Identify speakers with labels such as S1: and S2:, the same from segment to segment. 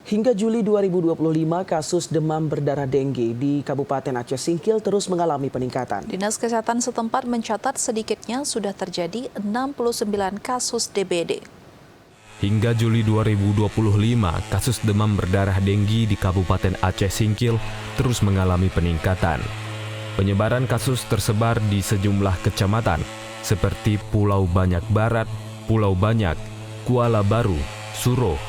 S1: Hingga Juli 2025, kasus demam berdarah dengue di Kabupaten Aceh Singkil terus mengalami peningkatan.
S2: Dinas Kesehatan setempat mencatat sedikitnya sudah terjadi 69 kasus DBD.
S3: Hingga Juli 2025, kasus demam berdarah dengue di Kabupaten Aceh Singkil terus mengalami peningkatan. Penyebaran kasus tersebar di sejumlah kecamatan seperti Pulau Banyak Barat, Pulau Banyak, Kuala Baru, Suruh,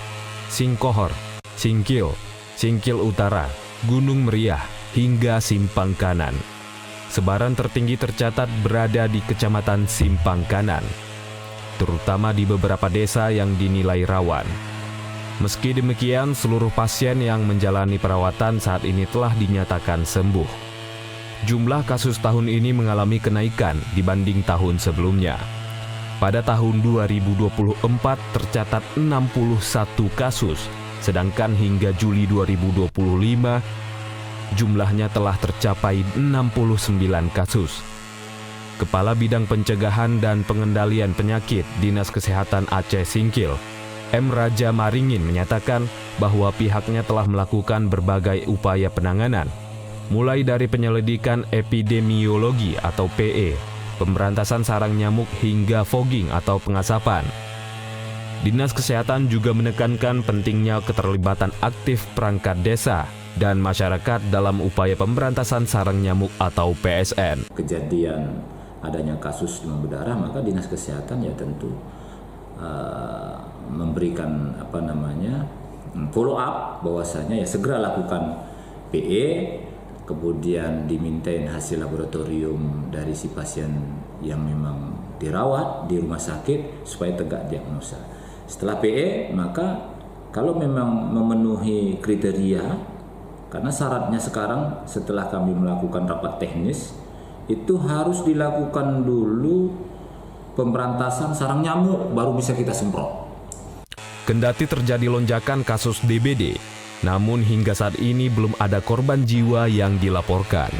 S3: Singkohor, Singkil, Singkil Utara, Gunung Meriah, hingga Simpang Kanan. Sebaran tertinggi tercatat berada di Kecamatan Simpang Kanan, terutama di beberapa desa yang dinilai rawan. Meski demikian, seluruh pasien yang menjalani perawatan saat ini telah dinyatakan sembuh. Jumlah kasus tahun ini mengalami kenaikan dibanding tahun sebelumnya. Pada tahun 2024 tercatat 61 kasus, sedangkan hingga Juli 2025 jumlahnya telah tercapai 69 kasus. Kepala Bidang Pencegahan dan Pengendalian Penyakit Dinas Kesehatan Aceh Singkil, M. Raja Maringin menyatakan bahwa pihaknya telah melakukan berbagai upaya penanganan, mulai dari penyelidikan epidemiologi atau PE, pemberantasan sarang nyamuk hingga fogging atau pengasapan. Dinas Kesehatan juga menekankan pentingnya keterlibatan aktif perangkat desa dan masyarakat dalam upaya pemberantasan sarang nyamuk atau PSN.
S4: Kejadian adanya kasus demam berdarah, maka Dinas Kesehatan ya tentu memberikan follow up bahwasanya ya segera lakukan PE, kemudian dimintain hasil laboratorium dari si pasien yang memang dirawat di rumah sakit supaya tegak diagnosa. Setelah PE, maka kalau memang memenuhi kriteria, karena syaratnya sekarang setelah kami melakukan rapat teknis, itu harus dilakukan dulu pemberantasan sarang nyamuk, baru bisa kita semprot.
S3: Kendati terjadi lonjakan kasus DBD, namun hingga saat ini belum ada korban jiwa yang dilaporkan.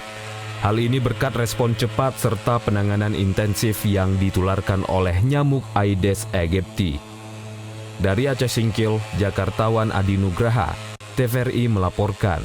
S3: Hal ini berkat respon cepat serta penanganan intensif yang ditularkan oleh nyamuk Aedes aegypti. Dari Aceh Singkil, Jakartawan Adi Nugraha, TVRI melaporkan.